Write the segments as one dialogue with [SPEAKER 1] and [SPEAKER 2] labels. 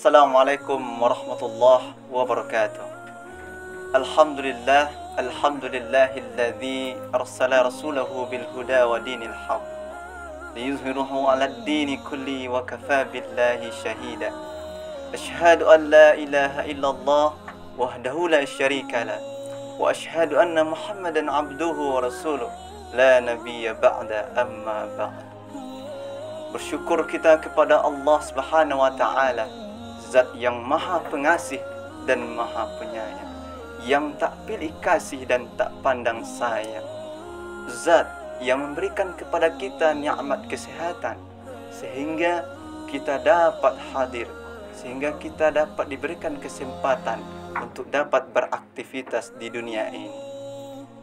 [SPEAKER 1] Assalamualaikum warahmatullahi wabarakatuh. Alhamdulillah, alhamdulillahilladzi arsala rasulahu bil huda wa dinil haq liyuzhirahu 'alad dini kulli wa kafa billahi shahida. Asyhadu an la ilaha illallah wahdahu la syarika lah wa asyhadu anna Muhammadan 'abduhu wa rasuluh la nabiyya ba'da amma ba'd. Bersyukur kita kepada Allah Subhanahu wa taala, Zat yang Maha Pengasih dan Maha Penyayang, yang tak pilih kasih dan tak pandang sayang. Zat yang memberikan kepada kita nikmat kesehatan sehingga kita dapat hadir, sehingga kita dapat diberikan kesempatan untuk dapat beraktivitas di dunia ini.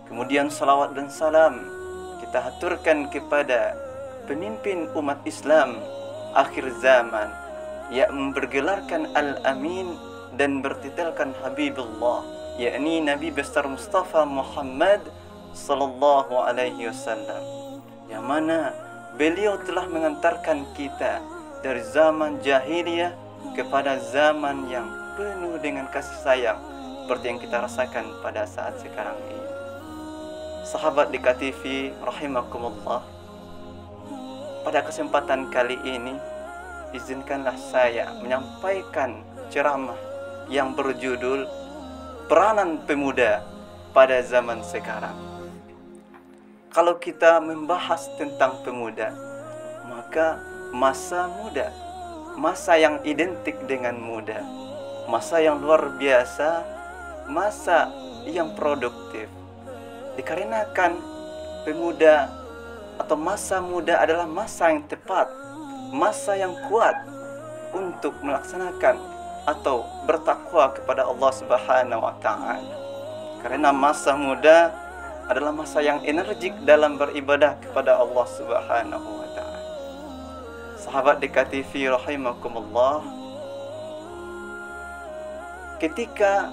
[SPEAKER 1] Kemudian salawat dan salam kita haturkan kepada pemimpin umat Islam akhir zaman yang bergelarkan Al-Amin dan bertitelkan Habibullah, yakni Nabi besar Mustafa Muhammad sallallahu alaihi wasallam, yang mana beliau telah mengantarkan kita dari zaman jahiliyah kepada zaman yang penuh dengan kasih sayang seperti yang kita rasakan pada saat sekarang ini. Sahabat di KTV rahimakumullah, pada kesempatan kali ini izinkanlah saya menyampaikan ceramah yang berjudul Peranan Pemuda pada Zaman Sekarang. Kalau kita membahas tentang pemuda, maka masa muda, masa yang identik dengan muda, masa yang luar biasa, masa yang produktif. Dikarenakan pemuda atau masa muda adalah masa yang tepat, masa yang kuat untuk melaksanakan atau bertakwa kepada Allah Subhanahu wa taala. Karena masa muda adalah masa yang energik dalam beribadah kepada Allah Subhanahu wa taala. Sahabat di KTV rahimakumullah, ketika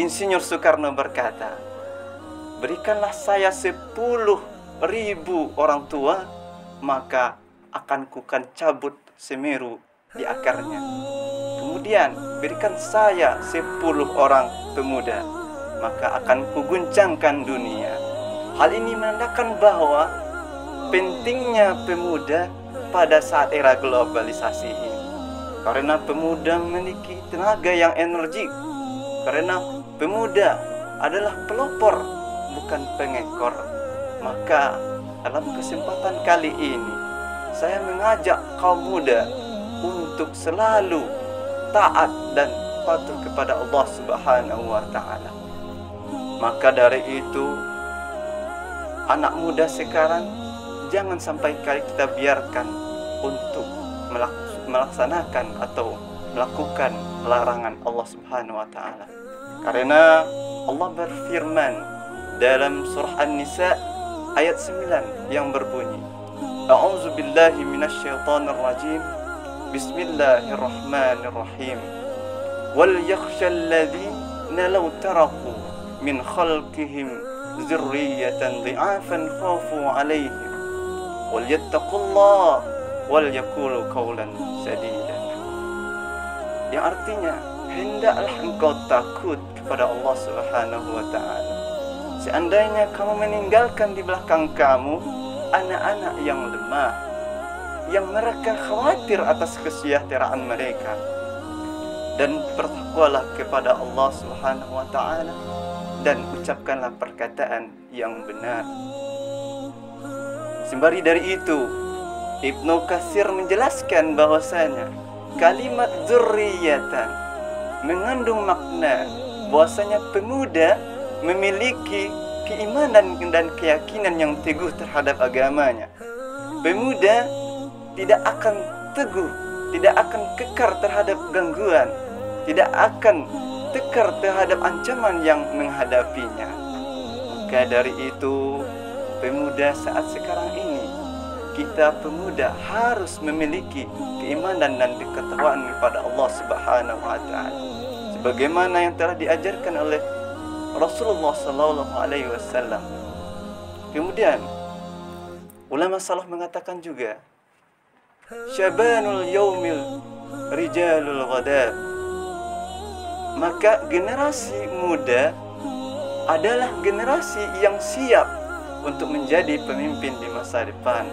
[SPEAKER 1] Insinyur Soekarno berkata, "Berikanlah saya 10.000 orang tua, maka akan kukan cabut Semeru di akarnya. Kemudian berikan saya 10 orang pemuda, maka akan kuguncangkan dunia." Hal ini menandakan bahwa pentingnya pemuda pada saat era globalisasi ini. Karena pemuda memiliki tenaga yang energik, karena pemuda adalah pelopor bukan pengekor. Maka dalam kesempatan kali ini saya mengajak kaum muda untuk selalu taat dan patuh kepada Allah Subhanahu wa taala. Maka dari itu, anak muda sekarang jangan sampai kita biarkan untuk melaksanakan atau melakukan larangan Allah Subhanahu wa taala. Karena Allah berfirman dalam surah An-Nisa ayat 9 yang berbunyi, A'udzu billahi minasyaitonir rajim. Bismillahirrahmanirrahim. Wal yakhshal ladzina law taraku min khalqihim dzurriyyatan dhi'afan khafu 'alaihim wal yattaqullaha wal yaqulu qawlan sadida. Yang artinya, hendaklah engkau takut kepada Allah Subhanahu wa taala. Seandainya kamu meninggalkan di belakang kamu anak-anak yang lemah, yang mereka khawatir atas kesejahteraan mereka, dan bertakwalah kepada Allah Subhanahu wa taala dan ucapkanlah perkataan yang benar. Sembari dari itu, Ibnu Katsir menjelaskan bahwasanya kalimat dzurriyatan mengandung makna bahwasanya pemuda memiliki keimanan dan keyakinan yang teguh terhadap agamanya. Pemuda tidak akan teguh, tidak akan kekar terhadap gangguan, tidak akan tekar terhadap ancaman yang menghadapinya. Maka dari itu, pemuda saat sekarang ini, kita pemuda harus memiliki keimanan dan ketakwaan kepada Allah Subhanahu wa taala, sebagaimana yang telah diajarkan oleh Rasulullah sallallahu alaihi wasallam. Kemudian ulama salaf mengatakan juga, syabanul yaumil rijalul ghadab. Maka generasi muda adalah generasi yang siap untuk menjadi pemimpin di masa depan.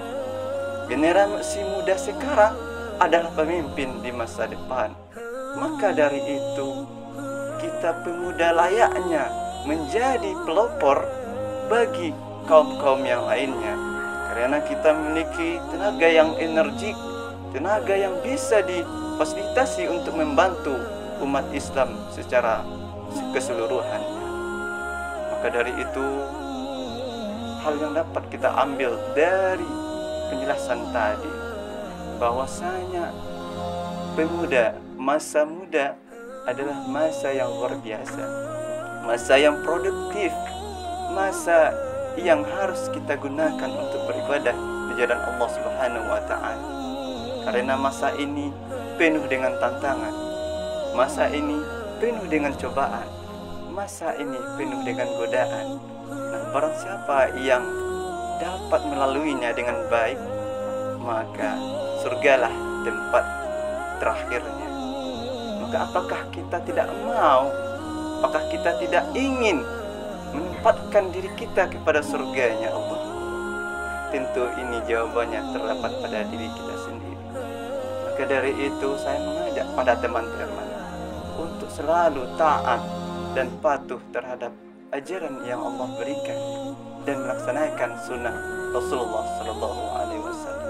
[SPEAKER 1] Generasi muda sekarang adalah pemimpin di masa depan. Maka dari itu, kita pemuda layaknya menjadi pelopor bagi kaum-kaum yang lainnya. Karena kita memiliki tenaga yang energik, tenaga yang bisa difasilitasi untuk membantu umat Islam secara keseluruhannya. Maka dari itu, hal yang dapat kita ambil dari penjelasan tadi, bahwasanya pemuda, masa muda adalah masa yang luar biasa, masa yang produktif, masa yang harus kita gunakan untuk beribadah di jalan Allah Subhanahu wa Ta'ala. Karena masa ini penuh dengan tantangan, masa ini penuh dengan cobaan, masa ini penuh dengan godaan. Nah, barang siapa yang dapat melaluinya dengan baik, maka surgalah tempat terakhirnya. Maka apakah kita tidak mau? Apakah kita tidak ingin menempatkan diri kita kepada surganya Allah? Tentu ini jawabannya terdapat pada diri kita sendiri. Maka dari itu saya mengajak pada teman-teman untuk selalu taat dan patuh terhadap ajaran yang Allah berikan dan melaksanakan sunnah Rasulullah Sallallahu Alaihi Wasallam.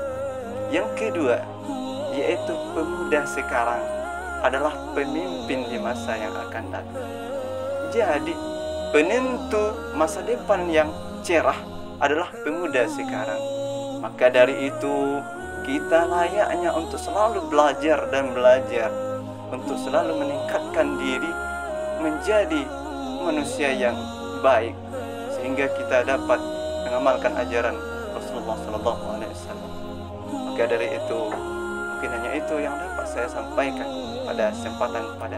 [SPEAKER 1] Yang kedua, yaitu pemuda sekarang adalah pemimpin di masa yang akan datang. Jadi penentu masa depan yang cerah adalah pemuda sekarang. Maka dari itu kita layaknya untuk selalu belajar dan belajar, untuk selalu meningkatkan diri menjadi manusia yang baik, sehingga kita dapat mengamalkan ajaran Rasulullah Sallallahu Alaihi Wasallam. Maka dari itu, mungkin hanya itu yang dapat saya sampaikan pada kesempatan pada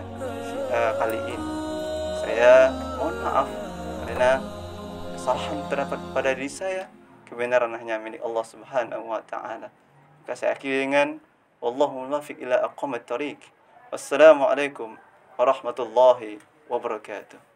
[SPEAKER 1] kali ini. Saya mohon maaf karena kesalahan terdapat pada diri saya, kebenaran hanya milik Allah Subhanahu wa Ta'ala. Maka saya akhiri dengan wallahu muwaffiq ila aqwamit thariq. Wassalamualaikum warahmatullahi wabarakatuh.